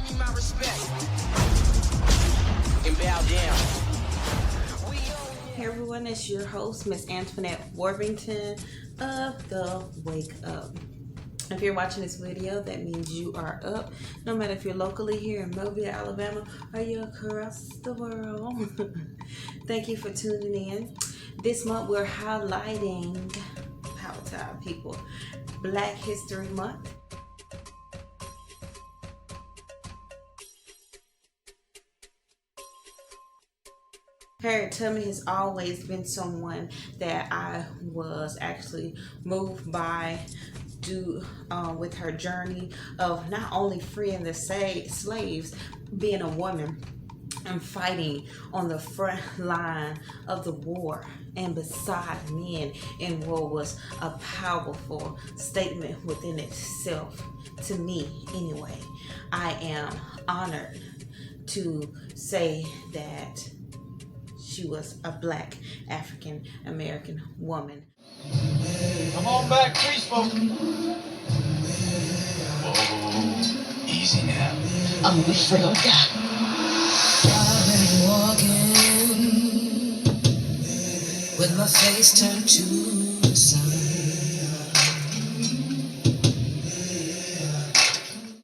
me my respect and bow down. Hey everyone, it's your host, Miss Antoinette Worthington of The Wake Up. If you're watching this video, that means you are up, no matter if you're locally here in Mobile, Alabama, or you're across the world. Thank you for tuning in. This month we're highlighting, how to our people, Black History Month. Harriet Tubman has always been someone that I was actually moved by with her journey of not only freeing the slaves, being a woman and fighting on the front line of the war and beside men in war was a powerful statement within itself. To me, anyway, I am honored to say that she was a Black African American woman. Come on back, please, folks. Whoa, easy now. I'm afraid of that. I've been walking with my face turned to the sun.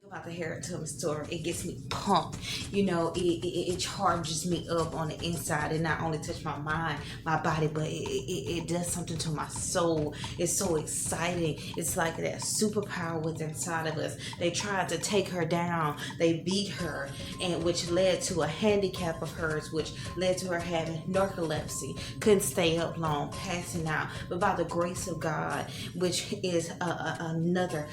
About the Harriet Tubman story, it gets me pumped. You know, it charges me up on the inside. It not only touch my mind, my body, but it does something to my soul. It's so exciting. It's like that superpower within inside of us. They tried to take her down. They beat her, and which led to a handicap of hers, which led to her having narcolepsy. Couldn't stay up long, passing out. But by the grace of God, which is another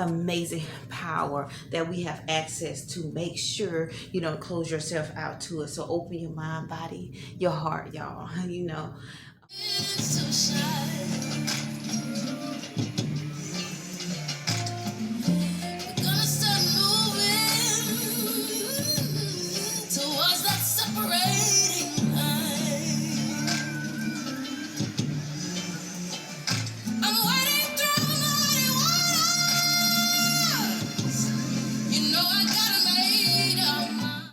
amazing power that we have access to, make sure you don't close yourself out to it. So open your mind, body, your heart, y'all. You know, It's so shy. We're gonna start moving towards that separating line. I'm waiting through the night waters. You know I gotta make up my.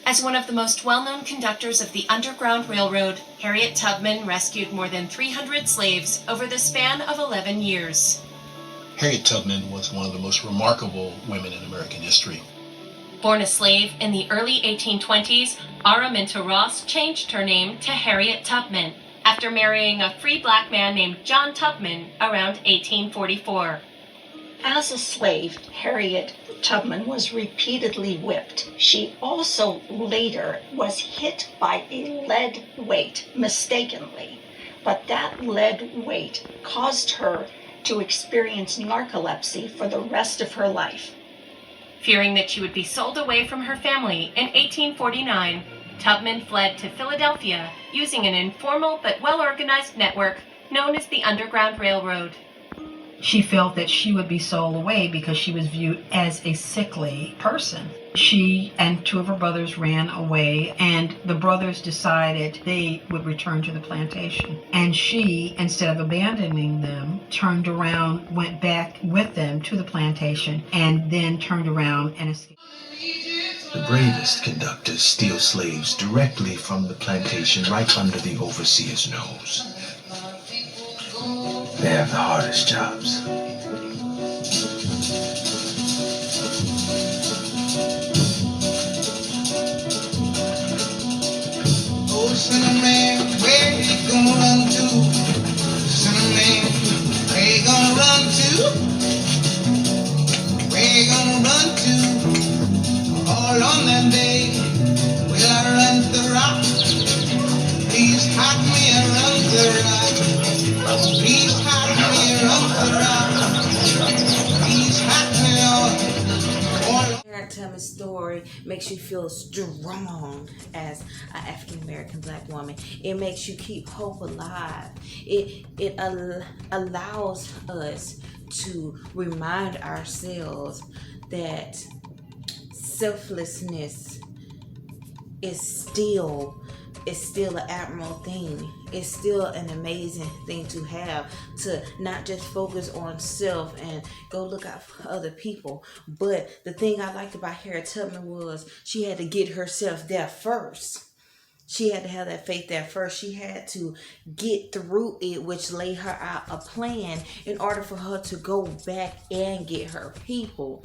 As one of the most well-known conductors of the Underground Railroad, Harriet Tubman rescued more than 300 slaves over the span of 11 years. Harriet Tubman was one of the most remarkable women in American history. Born a slave in the early 1820s, Araminta Ross changed her name to Harriet Tubman after marrying a free black man named John Tubman around 1844. As a slave, Harriet Tubman was repeatedly whipped. She also later was hit by a lead weight mistakenly, but that lead weight caused her to experience narcolepsy for the rest of her life. Fearing that she would be sold away from her family in 1849, Tubman fled to Philadelphia using an informal but well-organized network known as the Underground Railroad. She felt that she would be sold away because she was viewed as a sickly person. She and two of her brothers ran away, and the brothers decided they would return to the plantation. And she, instead of abandoning them, turned around, went back with them to the plantation, and then turned around and escaped. The bravest conductors steal slaves directly from the plantation right under the overseer's nose. They have the hardest jobs. Oh, Cinnamon, where you gonna run to? Cinnamon, where you gonna run to? Where you gonna run to? All on that day, will I run the rock? Please hide me around the rock. Please hide me around the rock. Please hide me all. Harriet Tubman's story makes you feel strong as an African American Black woman. It makes you keep hope alive. It allows us to remind ourselves that selflessness is still it's still an admirable thing. It's still an amazing thing to have, to not just focus on self and go look out for other people. But the thing I liked about Harriet Tubman was she had to get herself there first. She had to have that faith there first. She had to get through it, which laid her out a plan in order for her to go back and get her people.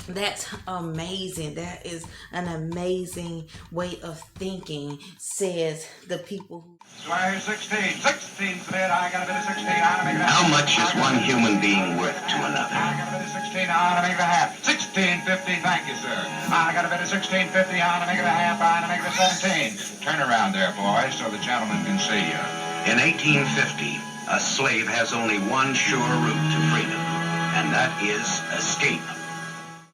That's amazing. That is an amazing way of thinking, says the people who... Squire 16. 16's the bid. I got a bid of 16. I make it a How half. much is one human being worth to another? I got a bid of 16. I make it a half. 16.50. Thank you, sir. I got a bid of 16.50. I make it a half. I make it a 17. Turn around there, boys, so the gentleman can see you. In 1850, a slave has only one sure route to freedom, and that is escape.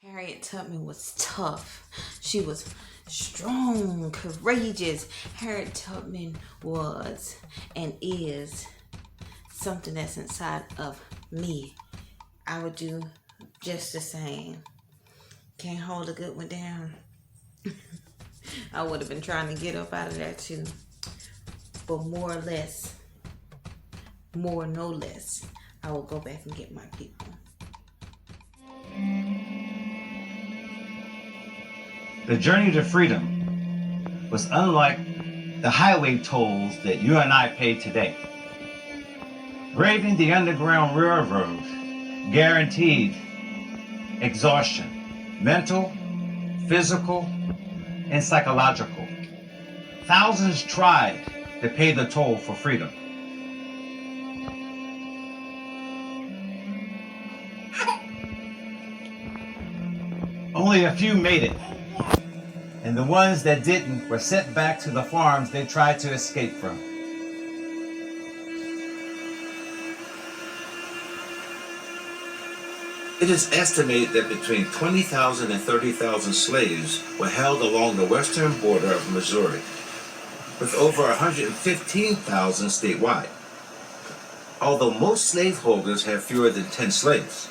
Harriet Tubman was tough. She was strong, courageous. Harriet Tubman was and is something that's inside of me. I would do just the same. Can't hold a good one down. I would have been trying to get up out of there too. But more or less, more no less, I will go back and get my people. The journey to freedom was unlike the highway tolls that you and I pay today. Braving the Underground Railroad guaranteed exhaustion, mental, physical, and psychological. Thousands tried to pay the toll for freedom. Only a few made it. And the ones that didn't were sent back to the farms they tried to escape from. It is estimated that between 20,000 and 30,000 slaves were held along the western border of Missouri, with over 115,000 statewide. Although most slaveholders have fewer than 10 slaves,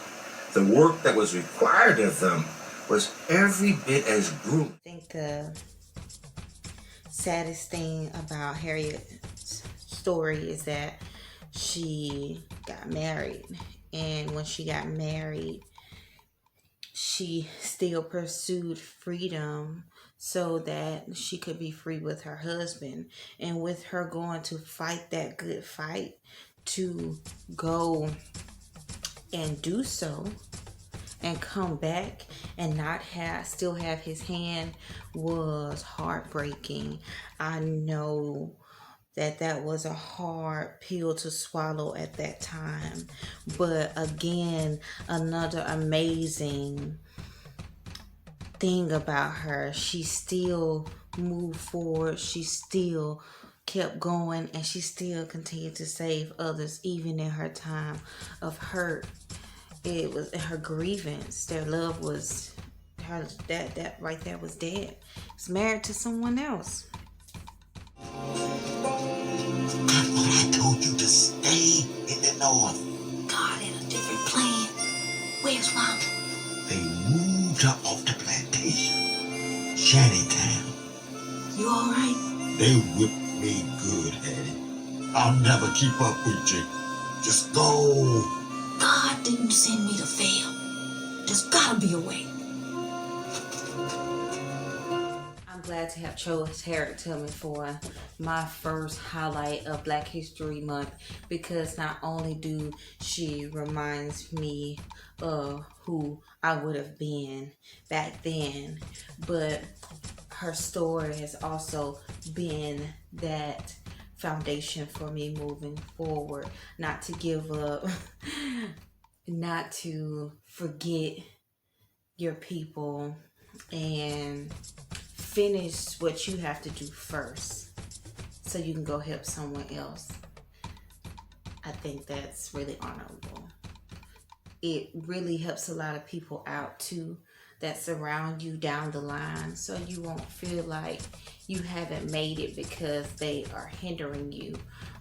the work that was required of them was every bit as grueling. I think the saddest thing about Harriet's story is that she got married, and when she got married, she still pursued freedom so that she could be free with her husband. And with her going to fight that good fight to go and do so and come back and not still have his hand was heartbreaking. I know that was a hard pill to swallow at that time. But again, another amazing thing about her, she still moved forward. She still kept going, and she still continued to save others, even in her time of hurt. It was her grievance. Their love was her, that right there was dead. Was married to someone else. I told you to stay in the north. God had a different plan. Where's Mom? They moved her off the plantation. Shantytown. You all right? They whipped me good, Hattie. I'll never keep up with you. Just go. God didn't send me to fail. There's gotta be a way. I'm glad to have chose Harriet Tubman for my first highlight of Black History Month, because not only do she reminds me of who I would have been back then, but her story has also been that foundation for me moving forward, not to give up, not to forget your people, and finish what you have to do first so you can go help someone else. I think that's really honorable. It really helps a lot of people out too that surround you down the line, so you won't feel like you haven't made it because they are hindering you,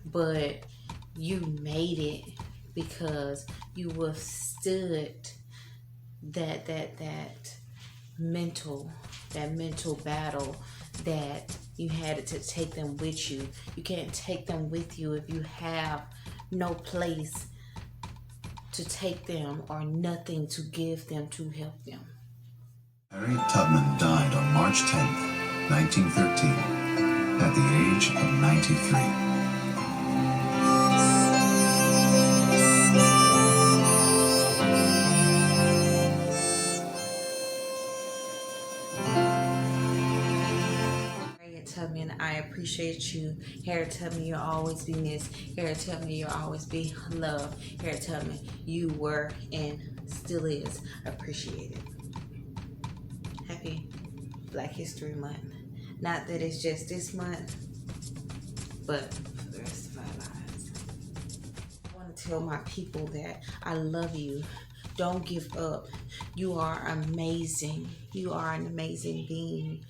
but you made it because you withstood that mental battle that You had to take them with you. You can't take them with you if you have no place to take them or nothing to give them to help them. Harriet Tubman died on March 10th, 1913, at the age of 93. Tubman, I appreciate you. Harriet Tubman, you'll always be missed. Harriet Tubman, you'll always be loved. Harriet Tubman, you were and still is appreciated. Happy Black History Month. Not that it's just this month, but for the rest of our lives. I want to tell my people that I love you. Don't give up. You are amazing. You are an amazing being.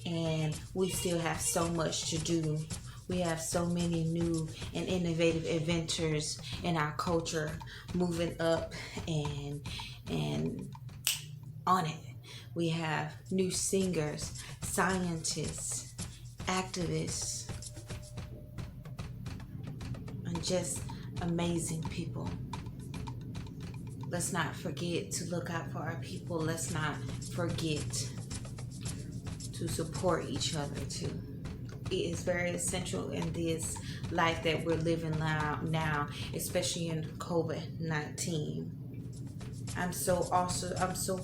And we still have so much to do. We have so many new and innovative inventors in our culture moving up and on it. We have new singers, scientists, activists, and just amazing people. Let's not forget to look out for our people. Let's not forget to support each other too. It is very essential in this life that we're living now, especially in COVID-19. I'm so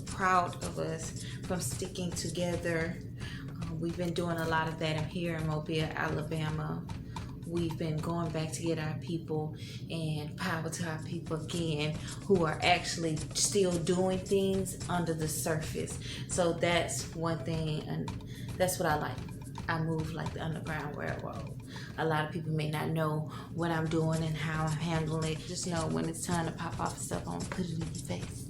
proud of us from sticking together. We've been doing a lot of that here in Mobile, Alabama. We've been going back to get our people and power to our people again who are actually still doing things under the surface. So that's one thing, and that's what I like. I move like the Underground Railroad. A lot of people may not know what I'm doing and how I'm handling it. Just know when it's time to pop off stuff, I'm gonna put it in your face.